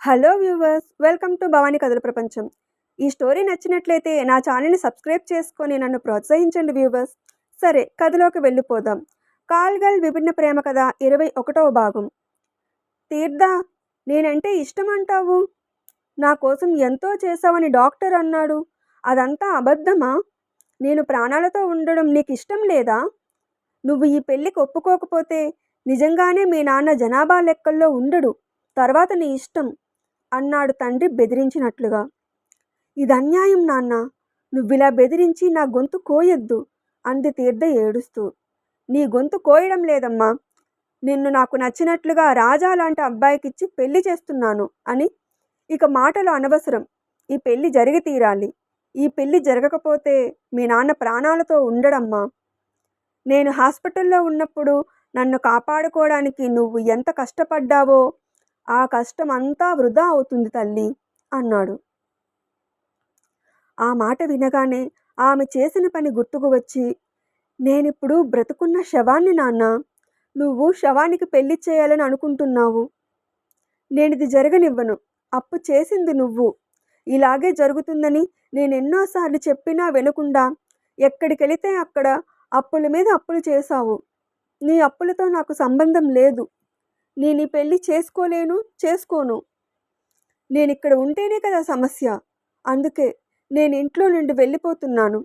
Hello viewers, welcome to Bhavani కథల ప్రపంచం. ఈ స్టోరీ నచ్చినట్లయితే నా ఛానల్ని సబ్స్క్రైబ్ చేసుకొని నన్ను ప్రోత్సహించండి వ్యూవర్స్. సరే, కథలోకి వెళ్ళిపోదాం. కాల్గల్ విభిన్న ప్రేమ కథ 21వ భాగం. తీర్థ, నేనంటే ఇష్టం అంటావు, నా కోసం ఎంతో చేశావని డాక్టర్ అన్నాడు. అదంతా అబద్ధమా? నేను ప్రాణాలతో ఉండడం నీకు ఇష్టం లేదా? నువ్వు ఈ పెళ్ళికి ఒప్పుకోకపోతే నిజంగానే మీ నాన్న జనాభా లెక్కల్లో ఉండడు. తర్వాత నీ ఇష్టం అన్నాడు తండ్రి బెదిరించినట్లుగా. ఇది అన్యాయం నాన్న, నువ్విలా బెదిరించి నా గొంతు కోయొద్దు అంది తీర్థ ఏడుస్తూ. నీ గొంతు కోయడం లేదమ్మా, నిన్ను నాకు నచ్చినట్లుగా రాజా లాంటి అబ్బాయికిచ్చి పెళ్లి చేస్తున్నాను అని. ఇక మాటలు అనవసరం, ఈ పెళ్లి జరిగి తీరాలి. ఈ పెళ్లి జరగకపోతే మీ నాన్న ప్రాణాలతో ఉండడమ్మా. నేను హాస్పిటల్లో ఉన్నప్పుడు నన్ను కాపాడుకోవడానికి నువ్వు ఎంత కష్టపడ్డావో ఆ కష్టం అంతా వృధా అవుతుంది తల్లి అన్నాడు. ఆ మాట వినగానే ఆమె చేసిన పని గుర్తుకు వచ్చి, నేనిప్పుడు బ్రతుకున్న శవాన్ని నాన్న, నువ్వు శవానికి పెళ్లి చేయాలని అనుకుంటున్నావు. నేనిది జరగనివ్వను. అప్పు చేసింది నువ్వు. ఇలాగే జరుగుతుందని నేనెన్నోసార్లు చెప్పినా వినకుండా ఎక్కడికెళితే అక్కడ అప్పుల మీద అప్పులు చేశావు. నీ అప్పులతో నాకు సంబంధం లేదు. నేను ఈ పెళ్ళి చేసుకోను. నేనిక్కడ ఉంటేనే కదా సమస్య. అందుకే నేను ఇంట్లో నుండి వెళ్ళిపోతున్నాను.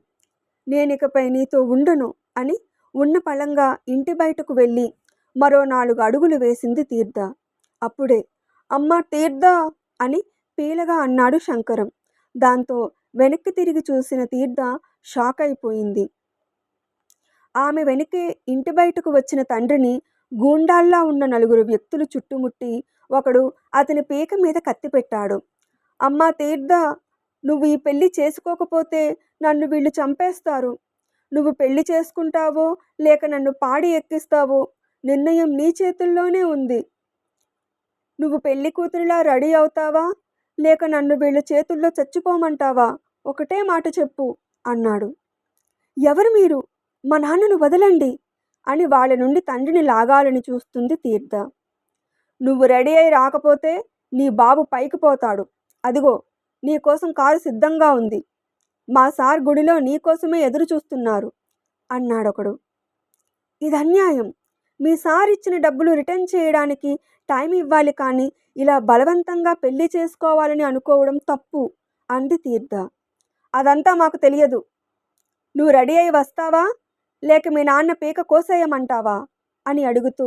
నేనికపై నీతో ఉండను అని ఉన్న పళంగా ఇంటి బయటకు వెళ్ళి మరో 4 అడుగులు వేసింది తీర్థ. అప్పుడే అమ్మా తీర్థ అని పీలగా అన్నాడు శంకరం. దాంతో వెనక్కి తిరిగి చూసిన తీర్థ షాక్ అయిపోయింది. ఆమె వెనుకే ఇంటి బయటకు వచ్చిన తండ్రిని గూండాల్లా ఉన్న 4 వ్యక్తులు చుట్టుముట్టి ఒకడు అతని పీక మీద కత్తి పెట్టాడు. అమ్మా తీర్థ, నువ్వు ఈ పెళ్లి చేసుకోకపోతే నన్ను వీళ్ళు చంపేస్తారు. నువ్వు పెళ్లి చేసుకుంటావో లేక నన్ను పాడి ఎక్కిస్తావో నిర్ణయం నీ చేతుల్లోనే ఉంది. నువ్వు పెళ్లి కూతురిలా రెడీ అవుతావా లేక నన్ను వీళ్ళ చేతుల్లో చచ్చిపోమంటావా? ఒకటే మాట చెప్పు అన్నాడు. ఎవరు మీరు? మా నాన్నను వదలండి అని వాళ్ళ నుండి తండ్రిని లాగాలని చూస్తుంది తీర్థ. నువ్వు రెడీ అయి రాకపోతే నీ బాబు పైకి పోతాడు. అదిగో నీకోసం కారు సిద్ధంగా ఉంది. మా సార్ గుడిలో నీకోసమే ఎదురు చూస్తున్నారు అన్నాడొకడు. ఇది అన్యాయం. మీ సార్ ఇచ్చిన డబ్బులు రిటర్న్ చేయడానికి టైం ఇవ్వాలి, కానీ ఇలా బలవంతంగా పెళ్లి చేసుకోవాలని అనుకోవడం తప్పు అంది తీర్థ. అదంతా మాకు తెలియదు. నువ్వు రెడీ అయి వస్తావా లేక మీ నాన్న పీక కోసేయమంటావా అని అడుగుతూ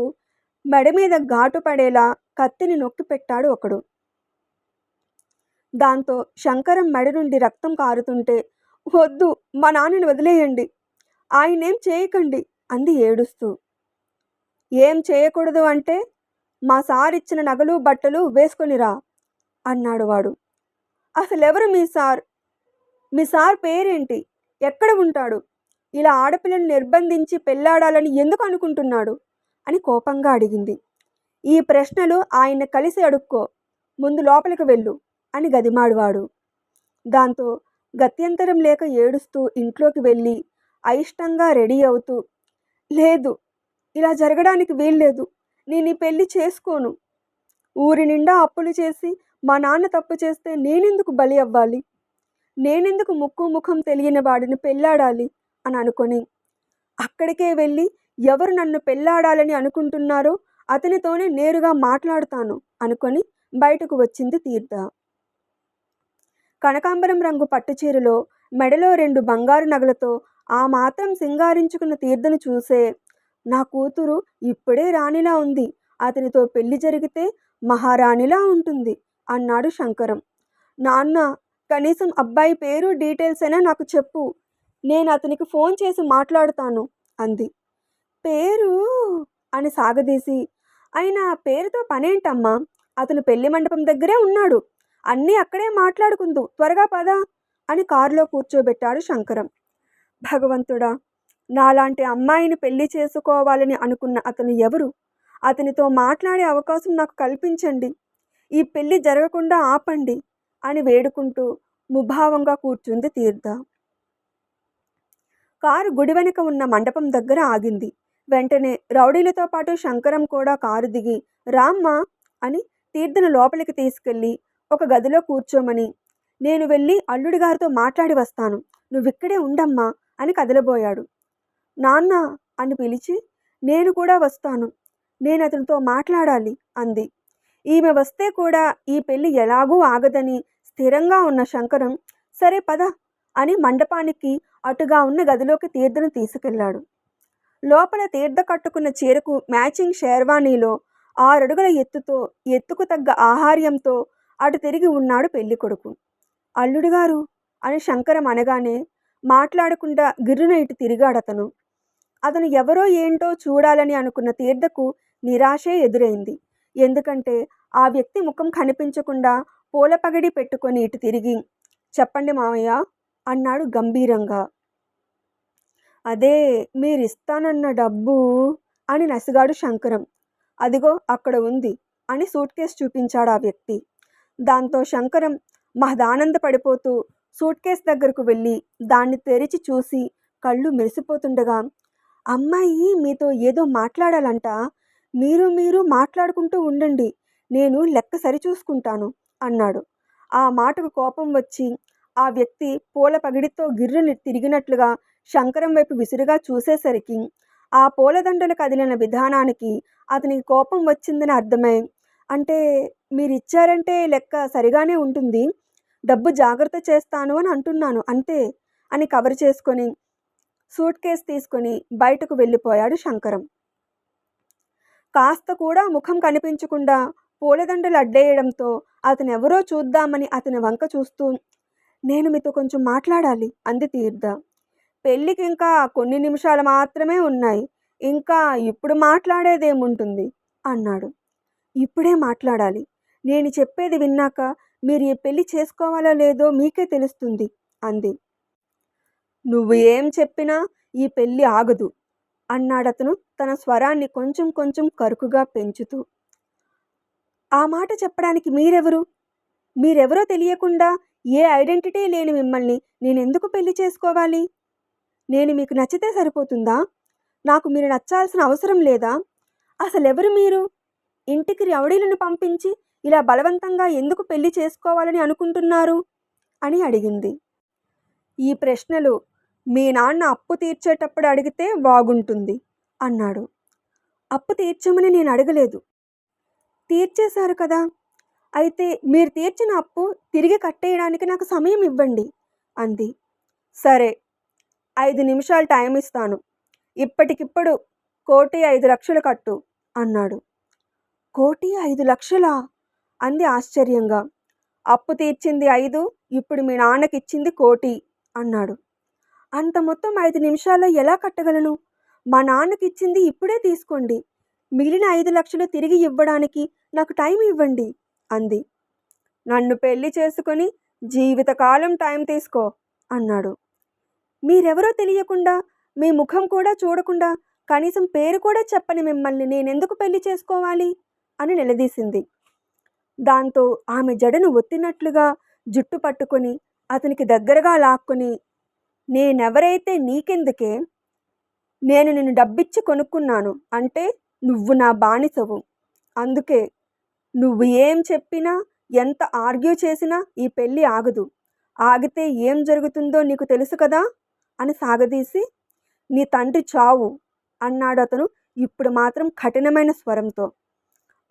మెడ మీద ఘాటు పడేలా కత్తిని నొక్కి పెట్టాడు ఒకడు. దాంతో శంకరం మెడ నుండి రక్తం కారుతుంటే, వద్దు, మా నాన్నని వదిలేయండి, ఆయనేం చేయకండి అంది ఏడుస్తూ. ఏం చేయకూడదు అంటే మా సార్ ఇచ్చిన నగలు బట్టలు వేసుకొనిరా అన్నాడు వాడు. అసలెవరు మీ సార్? మీ సార్ పేరేంటి? ఎక్కడ ఉంటాడు? ఇలా ఆడపిల్లను నిర్బంధించి పెళ్లాడాలని ఎందుకు అనుకుంటున్నాడు అని కోపంగా అడిగింది. ఈ ప్రశ్నలు ఆయన కలిసి అడుక్కో, ముందు లోపలికి వెళ్ళు అని గదిమాడువాడు. దాంతో గత్యంతరం లేక ఏడుస్తూ ఇంట్లోకి వెళ్ళి అయిష్టంగా రెడీ అవుతూ, లేదు, ఇలా జరగడానికి వీల్లేదు, నేను ఈ పెళ్లి చేసుకోను. ఊరి నిండా అప్పులు చేసి మా నాన్న తప్పు చేస్తే నేనెందుకు బలి అవ్వాలి? నేనెందుకు ముక్కు ముఖం తెలియని వాడిని పెళ్ళాడాలి అని అనుకొని అక్కడికే వెళ్ళి ఎవరు నన్ను పెళ్ళాడాలని అనుకుంటున్నారో అతనితోనే నేరుగా మాట్లాడుతాను అనుకొని బయటకు వచ్చింది తీర్థ. కనకాంబరం రంగు పట్టుచీరలో మెడలో 2 బంగారు నగలతో ఆ మాత్రం సింగారించుకున్న తీర్థను చూసే, నా కూతురు ఇప్పుడే రాణిలా ఉంది, అతనితో పెళ్లి జరిగితే మహారాణిలా ఉంటుంది అన్నాడు శంకరం. నాన్న, కనీసం అబ్బాయి పేరు డీటెయిల్స్ అయినా నాకు చెప్పు, నేను అతనికి ఫోన్ చేసి మాట్లాడుతాను అంది. పేరు అని సాగదీసి, అయినా పేరుతో పనేంటమ్మా, అతను పెళ్లి మండపం దగ్గరే ఉన్నాడు, అన్నీ అక్కడే మాట్లాడుకుందు, త్వరగా పద అని కారులో కూర్చోబెట్టాడు శంకరం. భగవంతుడా, నాలాంటి అమ్మాయిని పెళ్లి చేసుకోవాలని అనుకున్న అతను ఎవరు? అతనితో మాట్లాడే అవకాశం నాకు కల్పించండి, ఈ పెళ్లి జరగకుండా ఆపండి అని వేడుకుంటూ ముభావంగా కూర్చుంది తీర్థ. కారు గుడి వెనుక ఉన్న మండపం దగ్గర ఆగింది. వెంటనే రౌడీలతో పాటు శంకరం కూడా కారు దిగి రామ్మా అని తీర్థను లోపలికి తీసుకెళ్ళి ఒక గదిలో కూర్చోమని, నేను వెళ్ళి అల్లుడి గారితో మాట్లాడి వస్తాను, నువ్విక్కడే ఉండమ్మా అని కదలబోయాడు. నాన్న అని పిలిచి, నేను కూడా వస్తాను, నేను అతనితో మాట్లాడాలి అంది. ఈమె వస్తే కూడా ఈ పెళ్లి ఎలాగూ ఆగదని స్థిరంగా ఉన్న శంకరం, సరే పద అని మండపానికి అటుగా ఉన్న గదిలోకి తీర్థను తీసుకెళ్లాడు. లోపల తీర్థ కట్టుకున్న చీరకు మ్యాచింగ్ షేర్వానీలో 6 అడుగుల ఎత్తుతో, ఎత్తుకు తగ్గ ఆహార్యంతో అటు తిరిగి ఉన్నాడు పెళ్ళికొడుకు. అల్లుడు గారు అని శంకరం అనగానే మాట్లాడకుండా గిర్రున ఇటు తిరిగాడతను. అతను ఎవరో ఏంటో చూడాలని అనుకున్న తీర్థకు నిరాశే ఎదురైంది. ఎందుకంటే ఆ వ్యక్తి ముఖం కనిపించకుండా పూల పగడి పెట్టుకొని ఇటు తిరిగి, చెప్పండి మావయ్య అన్నాడు గంభీరంగా. అదే మీరిస్తానన్న డబ్బు అని నసిగాడు శంకరం. అదిగో అక్కడ ఉంది అని సూట్ కేసు చూపించాడు ఆ వ్యక్తి. దాంతో శంకరం మహదానంద పడిపోతూ సూట్ కేసు దగ్గరకు వెళ్ళి దాన్ని తెరిచి చూసి కళ్ళు మెరిసిపోతుండగా, అమ్మాయి మీతో ఏదో మాట్లాడాలంట, మీరు మాట్లాడుకుంటూ ఉండండి, నేను లెక్క సరిచూసుకుంటాను అన్నాడు. ఆ మాటకు కోపం వచ్చి ఆ వ్యక్తి పూల పగిడితో గిర్రుని తిరిగినట్లుగా శంకరం వైపు విసురుగా చూసేసరికి ఆ పూలదండలు కదిలిన విధానానికి అతనికి కోపం వచ్చిందని అర్థమై, అంటే మీరిచ్చారంటే లెక్క సరిగానే ఉంటుంది, డబ్బు జాగ్రత్త చేస్తాను అని అంటున్నాను అంతే అని కవర్ చేసుకొని సూట్ కేసు తీసుకొని బయటకు వెళ్ళిపోయాడు శంకరం. కాస్త కూడా ముఖం కనిపించకుండా పూలదండలు అడ్డేయడంతో అతనెవరో చూద్దామని అతని వంక చూస్తూ, నేను మీతో కొంచెం మాట్లాడాలి అంది తీర్థ. పెళ్ళికి ఇంకా కొన్ని నిమిషాలు మాత్రమే ఉన్నాయి, ఇంకా ఇప్పుడు మాట్లాడేదేముంటుంది అన్నాడు. ఇప్పుడే మాట్లాడాలి, నేను చెప్పేది విన్నాక మీరు ఈ పెళ్లి చేసుకోవాలో లేదో మీకే తెలుస్తుంది అంది. నువ్వు ఏం చెప్పినా ఈ పెళ్ళి ఆగదు అన్నాడతను తన స్వరాన్ని కొంచెం కొంచెం కరుకుగా పెంచుతూ. ఆ మాట చెప్పడానికి మీరెవరో తెలియకుండా ఏ ఐడెంటిటీ లేని మిమ్మల్ని నేనెందుకు పెళ్లి చేసుకోవాలి? నేను మీకు నచ్చితే సరిపోతుందా? నాకు మీరు నచ్చాల్సిన అవసరం లేదా? అసలెవరు మీరు? ఇంటికి రౌడీలను పంపించి ఇలా బలవంతంగా ఎందుకు పెళ్లి చేసుకోవాలని అనుకుంటున్నారు అని అడిగింది. ఈ ప్రశ్నలు మీ నాన్న అప్పు తీర్చేటప్పుడు అడిగితే బాగుంటుంది అన్నాడు. అప్పు తీర్చమని నేను అడగలేదు. తీర్చేశారు కదా, అయితే మీరు తీర్చిన అప్పు తిరిగి కట్టేయడానికి నాకు సమయం ఇవ్వండి అంది. సరే, 5 నిమిషాలు టైం ఇస్తాను, ఇప్పటికిప్పుడు 1,05,00,000 కట్టు అన్నాడు. 1,05,00,000 అంది ఆశ్చర్యంగా. అప్పు తీర్చింది 5, ఇప్పుడు మీ నాన్నకిచ్చింది 1,00,00,000 అన్నాడు. అంత మొత్తం 5 నిమిషాల్లో ఎలా కట్టగలను? మా నాన్నకిచ్చింది ఇప్పుడే తీసుకోండి, మిగిలిన 5,00,000 తిరిగి ఇవ్వడానికి నాకు టైం ఇవ్వండి అంది. నన్ను పెళ్లి చేసుకొని జీవితకాలం టైం తీసుకో అన్నాడు. మీరెవరో తెలియకుండా, మీ ముఖం కూడా చూడకుండా, కనీసం పేరు కూడా చెప్పని మిమ్మల్ని నేనెందుకు పెళ్లి చేసుకోవాలి అని నిలదీసింది. దాంతో ఆమె జడను ఒత్తినట్లుగా జుట్టు పట్టుకొని అతనికి దగ్గరగా లాక్కొని, నేనెవరైతే నీకెందుకే, నేను నిన్ను డబ్బిచ్చి కొనుక్కున్నాను అంటే నువ్వు నా బానిసవు, అందుకే నువ్వు ఏం చెప్పినా ఎంత ఆర్గ్యూ చేసినా ఈ పెళ్ళి ఆగదు, ఆగితే ఏం జరుగుతుందో నీకు తెలుసు కదా అని సాగదీసి, నీ తండ్రి చావు అన్నాడు అతను ఇప్పుడు మాత్రం కఠినమైన స్వరంతో.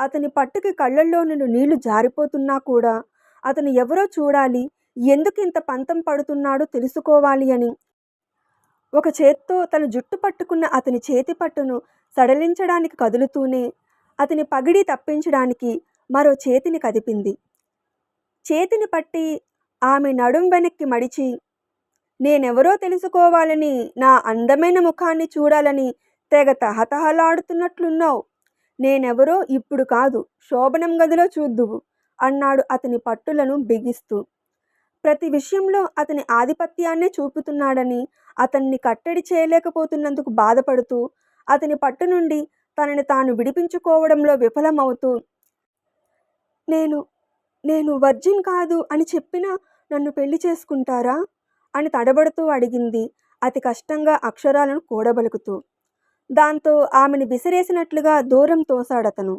అతని పట్టుకి కళ్ళల్లో నుండి నీళ్లు జారిపోతున్నా కూడా అతను ఎవరో చూడాలి, ఎందుకు ఇంత పంతం పడుతున్నాడో తెలుసుకోవాలి అని ఒక చేత్తో తన జుట్టు పట్టుకున్న అతని చేతి పట్టును సడలించడానికి కదులుతూనే అతని పగిడి తప్పించడానికి మరో చేతిని కదిపింది. చేతిని పట్టి ఆమె నడుం వెనక్కి మడిచి, నేనెవరో తెలుసుకోవాలని, నా అందమైన ముఖాన్ని చూడాలని తెగ తహతహలాడుతున్నట్లున్నావు, నేనెవరో ఇప్పుడు కాదు, శోభనం గదిలో చూద్దువు అన్నాడు అతని పట్టులను బిగిస్తూ. ప్రతి విషయంలో అతని ఆధిపత్యాన్నే చూపుతున్నాడని అతన్ని కట్టడి చేయలేకపోతున్నందుకు బాధపడుతూ అతని పట్టు నుండి తనని తాను విడిపించుకోవడంలో విఫలమవుతూ, నేను వర్జిన్ కాదు అని చెప్పినా నన్ను పెళ్లి చేసుకుంటారా అని తడబడుతూ అడిగింది అతి కష్టంగా అక్షరాలను కూడబలుకుతూ. దాంతో ఆమెను విసిరేసినట్లుగా దూరం తోశాడతను.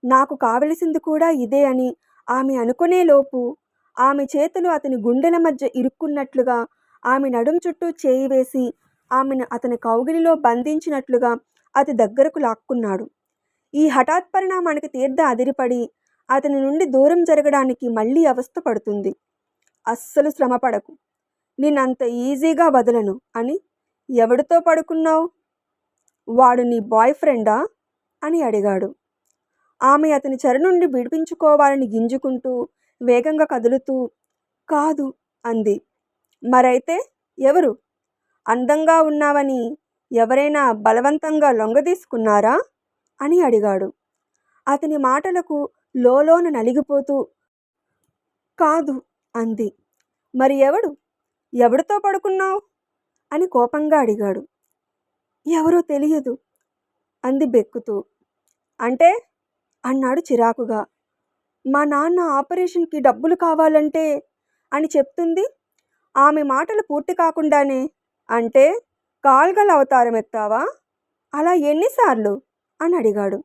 నాకు కావలసింది కూడా ఇదే అని ఆమె అనుకునేలోపు ఆమె చేతులు అతని గుండెల మధ్య ఇరుక్కున్నట్లుగా, ఆమె నడుం చుట్టూ చేయి వేసి ఆమెను అతని కౌగిలిలో బంధించినట్లుగా అతి దగ్గరకు లాక్కున్నాడు. ఈ హఠాత్ పరిణామానికి తీర్థ అదిరిపడి అతని నుండి దూరం జరగడానికి మళ్ళీ అవస్థ పడుతుంది. అస్సలు శ్రమపడకు, నేనంత ఈజీగా వదలను అని. ఎవడితో పడుకున్నావు? వాడు నీ బాయ్ ఫ్రెండా అని అడిగాడు. ఆమె అతని చెర నుండి విడిపించుకోవాలని గింజుకుంటూ వేగంగా కదులుతూ కాదు అంది. మరైతే ఎవరు? అందంగా ఉన్నావని ఎవరైనా బలవంతంగా లొంగదీసుకున్నారా అని అడిగాడు. అతని మాటలకు లోలోన నలిగిపోతూ కాదు అంది. మరి ఎవడు? ఎవడితో పడుకున్నావు అని కోపంగా అడిగాడు. ఎవరో తెలియదు అంది బెక్కుతూ. అంటే అన్నాడు చిరాకుగా. మా నాన్న ఆపరేషన్కి డబ్బులు కావాలంటే అని చెప్తుంది. ఆమె మాటలు పూర్తి కాకుండానే అంటే కాల్గల అవతారం ఎత్తావా? అలా ఎన్నిసార్లు అని అడిగాడు.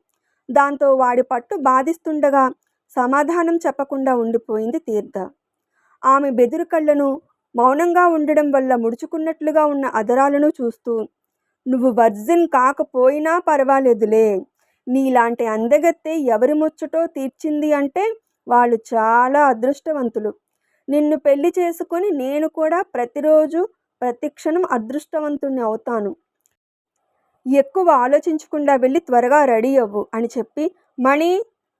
దాంతో వాడి పట్టు బాధిస్తుండగా సమాధానం చెప్పకుండా ఉండిపోయింది తీర్థ. ఆమె బెదురు కళ్ళను, మౌనంగా ఉండడం వల్ల ముడుచుకున్నట్లుగా ఉన్న అదరాలను చూస్తూ నువ్వు వర్జిన్ కాకపోయినా పర్వాలేదులే, నీలాంటి అందగత్తె ఎవరి ముచ్చటో తీర్చింది అంటే వాళ్ళు చాలా అదృష్టవంతులు. నిన్ను పెళ్లి చేసుకొని నేను కూడా ప్రతిరోజు ప్రతిక్షణం అదృష్టవంతుణ్ణి అవుతాను. ఎక్కువ ఆలోచించకుండా వెళ్ళి త్వరగా రెడీ అవ్వు అని చెప్పి మణి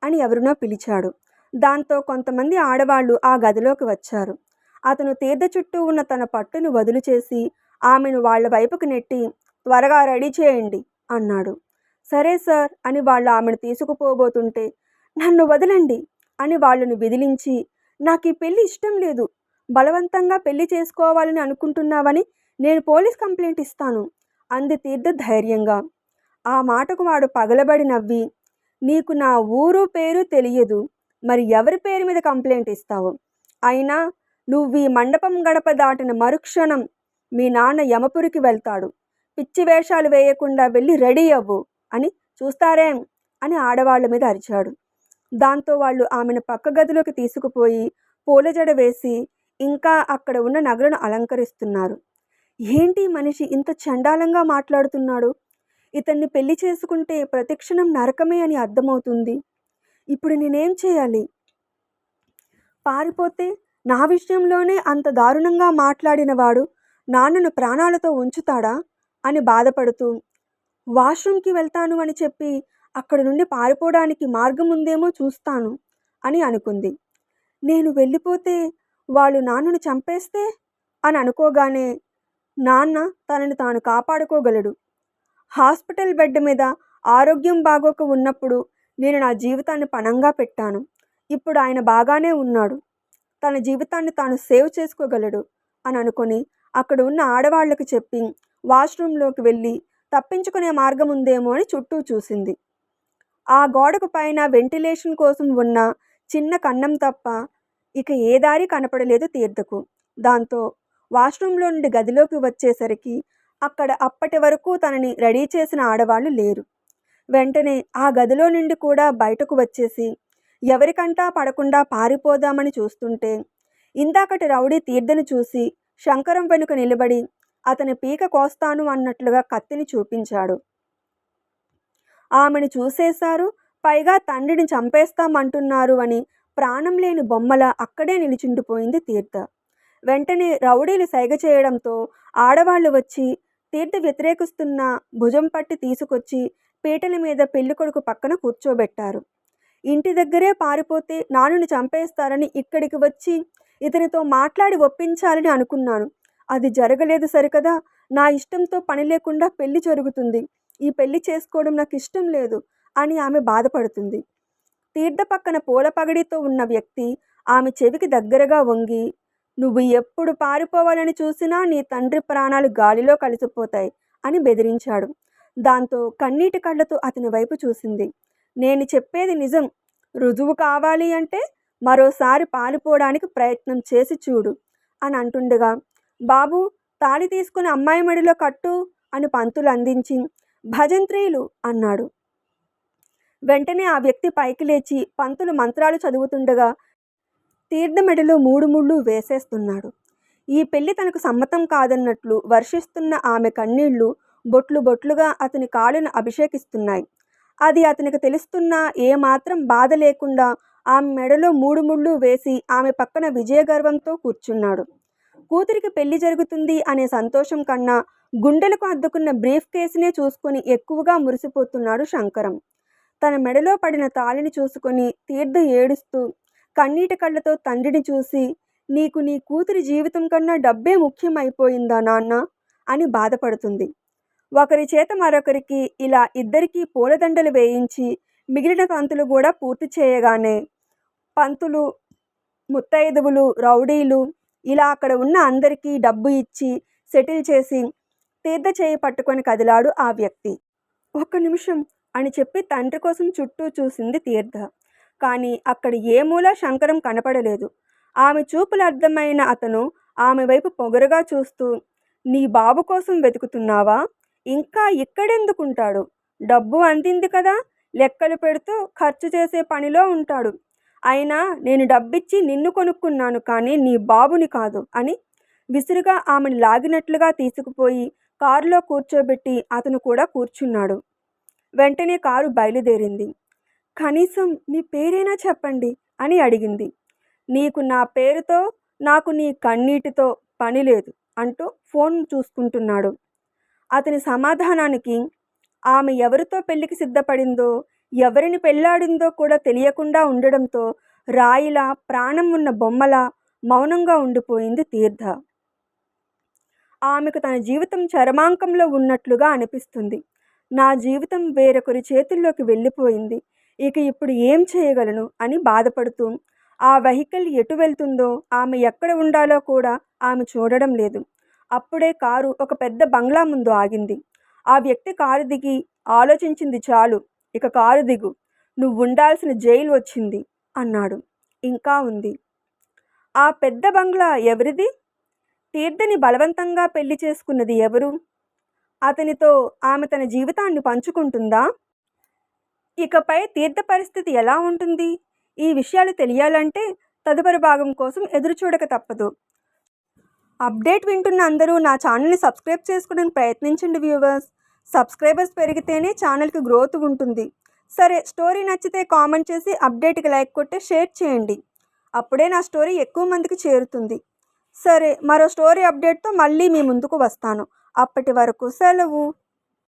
అని ఎవరినో పిలిచాడు. దాంతో కొంతమంది ఆడవాళ్లు ఆ గదిలోకి వచ్చారు. అతను తీర్థ చుట్టూ ఉన్న తన పట్టును వదులు చేసి ఆమెను వాళ్ల వైపుకు నెట్టి త్వరగా రెడీ చేయండి అన్నాడు. సరే సార్ అని వాళ్ళు ఆమెను తీసుకుపోబోతుంటే నన్ను వదలండి అని వాళ్ళను విదిలించి నాకు ఈ పెళ్లి ఇష్టం లేదు, బలవంతంగా పెళ్లి చేసుకోవాలని అనుకుంటున్నావని నేను పోలీస్ కంప్లైంట్ ఇస్తాను అంది తీర్థ ధైర్యంగా. ఆ మాటకు వాడు పగలబడి నవ్వి నీకు నా ఊరు పేరు తెలియదు, మరి ఎవరి పేరు మీద కంప్లైంట్ ఇస్తావు? అయినా నువ్వు ఈ మండపం గడప దాటిన మరుక్షణం మీ నాన్న యమపురికి వెళ్తాడు. పిచ్చి వేషాలు వేయకుండా వెళ్ళి రెడీ అవ్వు అని చూస్తారేం అని ఆడవాళ్ల మీద అరిచాడు. దాంతో వాళ్ళు ఆమెను పక్క గదిలోకి తీసుకుపోయి పూలజడ వేసి ఇంకా అక్కడ ఉన్న నగలను అలంకరిస్తున్నారు. ఏంటి మనిషి ఇంత చండాలంగా మాట్లాడుతున్నాడు? ఇతన్ని పెళ్లి చేసుకుంటే ప్రతిక్షణం నరకమే అని అర్థమవుతుంది. ఇప్పుడు నేనేం చేయాలి? పారిపోతే నా విషయంలోనే అంత దారుణంగా మాట్లాడిన వాడు నాన్నను ప్రాణాలతో ఉంచుతాడా అని బాధపడుతూ వాష్రూమ్కి వెళ్తాను అని చెప్పి అక్కడ నుండి పారిపోవడానికి మార్గం ఉందేమో చూస్తాను అని అనుకుంది. నేను వెళ్ళిపోతే వాళ్ళు నాన్నను చంపేస్తే అని అనుకోగానే నాన్న తనని తాను కాపాడుకోగలడు. హాస్పిటల్ బెడ్ మీద ఆరోగ్యం బాగోక ఉన్నప్పుడు నేను నా జీవితాన్ని పణంగా పెట్టాను. ఇప్పుడు ఆయన బాగానే ఉన్నాడు, తన జీవితాన్ని తాను సేవ్ చేసుకోగలడు అని అనుకొని అక్కడ ఉన్న ఆడవాళ్లకు చెప్పి వాష్రూమ్లోకి వెళ్ళి తప్పించుకునే మార్గం ఉందేమో అని చుట్టూ చూసింది. ఆ గోడకు పైన వెంటిలేషన్ కోసం ఉన్న చిన్న కన్నం తప్ప ఇక ఏ దారి కనపడలేదు తీర్థకు. దాంతో వాష్రూమ్లో నుండి గదిలోకి వచ్చేసరికి అక్కడ అప్పటి వరకు తనని రెడీ చేసిన ఆడవాళ్ళు లేరు. వెంటనే ఆ గదిలో నుండి కూడా బయటకు వచ్చేసి ఎవరికంటా పడకుండా పారిపోదామని చూస్తుంటే ఇందాకటి రౌడీ తీర్థను చూసి శంకరం వెనుక నిలబడి అతని పీక కోస్తాను అన్నట్లుగా కత్తిని చూపించాడు. ఆమెను చూసేశారు, పైగా తండ్రిని చంపేస్తామంటున్నారు అని ప్రాణం లేని బొమ్మల అక్కడే నిలిచిండిపోయింది తీర్థ. వెంటనే రౌడీలు సైగ చేయడంతో ఆడవాళ్లు వచ్చి తీర్థ వ్యతిరేకిస్తున్న భుజం పట్టి తీసుకొచ్చి పీటల మీద పెళ్ళికొడుకు పక్కన కూర్చోబెట్టారు. ఇంటి దగ్గరే పారిపోతే నాన్నని చంపేస్తారని ఇక్కడికి వచ్చి ఇతనితో మాట్లాడి ఒప్పించాలని అనుకున్నాను. అది జరగలేదు సరికదా. నా ఇష్టంతో పని లేకుండా పెళ్లి జరుగుతుంది. ఈ పెళ్లి చేసుకోవడం నాకు ఇష్టం లేదు అని ఆమె బాధపడుతుంది. తీర్థ పక్కన పూల పగడితో ఉన్న వ్యక్తి ఆమె చెవికి దగ్గరగా వంగి నువ్వు ఎప్పుడు పారిపోవాలని చూసినా నీ తండ్రి ప్రాణాలు గాలిలో కలిసిపోతాయి అని బెదిరించాడు. దాంతో కన్నీటి కళ్ళతో అతని వైపు చూసింది. నేను చెప్పేది నిజం, రుజువు కావాలి అంటే మరోసారి పారిపోవడానికి ప్రయత్నం చేసి చూడు అని అంటుండగా బాబు తాళి తీసుకుని అమ్మాయి మెడలో కట్టు అని పంతులు అందించి భజంత్రీలు అన్నాడు. వెంటనే ఆ వ్యక్తి పైకి లేచి పంతులు మంత్రాలు చదువుతుండగా తీర్థ మెడలో 3 ముళ్ళు వేసేస్తున్నాడు. ఈ పెళ్లి తనకు సమ్మతం కాదన్నట్లు వర్షిస్తున్న ఆమె కన్నీళ్లు బొట్లు బొట్లుగా అతని కాళ్ళను అభిషేకిస్తున్నాయి. అది అతనికి తెలుస్తున్నా ఏమాత్రం బాధ లేకుండా ఆమె మెడలో 3 ముళ్ళు వేసి ఆమె పక్కన విజయగర్వంతో కూర్చున్నాడు. కూతురికి పెళ్లి జరుగుతుంది అనే సంతోషం కన్నా గుండెలకు అద్దుకున్న బ్రీఫ్ కేసునే చూసుకొని ఎక్కువగా మురిసిపోతున్నాడు శంకరం. తన మెడలో పడిన తాళిని చూసుకొని తీర్థ ఏడుస్తూ కన్నీటి కళ్ళతో తండ్రిని చూసి, నీకు నీ కూతురి జీవితం కన్నా డబ్బే ముఖ్యమైపోయిందా నాన్న అని బాధపడుతుంది. ఒకరి చేత మరొకరికి ఇలా ఇద్దరికీ పూలదండలు వేయించి మిగిలిన తంతులు కూడా పూర్తి చేయగానే పంతులు, ముత్తైదువులు, రౌడీలు ఇలా అక్కడ ఉన్న అందరికీ డబ్బు ఇచ్చి సెటిల్ చేసి తీర్థ చేయి పట్టుకొని కదిలాడు ఆ వ్యక్తి. ఒక్క నిమిషం అని చెప్పి తండ్రి కోసం చుట్టూ చూసింది తీర్థ. కానీ అక్కడ ఏ మూల శంకరం కనపడలేదు. ఆమె చూపులు అర్థమైన అతను ఆమె వైపు పొగరుగా చూస్తూ, నీ బాబు కోసం వెతుకుతున్నావా? ఇంకా ఇక్కడెందుకుంటాడు? డబ్బు అందింది కదా, లెక్కలు పెడుతూ ఖర్చు చేసే పనిలో ఉంటాడు. అయినా నేను డబ్బిచ్చి నిన్ను కొనుక్కున్నాను కానీ నీ బాబుని కాదు అని విసురుగా ఆమెను లాగినట్లుగా తీసుకుపోయి కారులో కూర్చోబెట్టి అతను కూడా కూర్చున్నాడు. వెంటనే కారు బయలుదేరింది. కనీసం మీ పేరైనా చెప్పండి అని అడిగింది. నీకు నా పేరుతో నాకు నీ కన్నీటితో పని లేదు అంటూ ఫోన్ చూసుకుంటున్నాడు. అతని సమాధానానికి ఆమె ఎవరితో పెళ్లికి సిద్ధపడిందో, ఎవరిని పెళ్లాడిందో కూడా తెలియకుండా ఉండడంతో రాయిలా, ప్రాణం ఉన్న బొమ్మలా మౌనంగా ఉండిపోయింది తీర్థ. ఆమెకు తన జీవితం చరమాంకంలో ఉన్నట్లుగా అనిపిస్తుంది. నా జీవితం వేరొకరి చేతుల్లోకి వెళ్ళిపోయింది, ఇక ఇప్పుడు ఏం చేయగలను అని బాధపడుతూ ఆ వెహికల్ ఎటు వెళ్తుందో, ఆమె ఎక్కడ ఉండాలో కూడా ఆమె చూడడం లేదు. అప్పుడే కారు ఒక పెద్ద బంగ్లా ముందు ఆగింది. ఆ వ్యక్తి కారు దిగి ఆలోచించింది చాలు, ఇక కారు దిగు, నువ్వు ఉండాల్సిన జైలు వచ్చింది అన్నాడు. ఇంకా ఉంది. ఆ పెద్ద బంగ్లా ఎవరిది? తీర్థని బలవంతంగా పెళ్లి చేసుకున్నది ఎవరు? అతనితో ఆమె తన జీవితాన్ని పంచుకుంటుందా? ఇకపై తీర్థ పరిస్థితి ఎలా ఉంటుంది? ఈ విషయాలు తెలియాలంటే తదుపరి భాగం కోసం ఎదురు చూడక తప్పదు. అప్డేట్ వింటున్న అందరూ నా ఛానల్ని సబ్స్క్రైబ్ చేసుకోవడానికి ప్రయత్నించండి వ్యూవర్స్. సబ్స్క్రైబర్స్ పెరిగితేనే ఛానల్కి గ్రోత్ ఉంటుంది. సరే, స్టోరీ నచ్చితే కామెంట్ చేసి అప్డేట్కి లైక్ కొట్టి షేర్ చేయండి. అప్పుడే నా స్టోరీ ఎక్కువ మందికి చేరుతుంది. సరే, మరో స్టోరీ అప్డేట్తో మళ్ళీ మీ ముందుకు వస్తాను. అప్పటి వరకు సెలవు.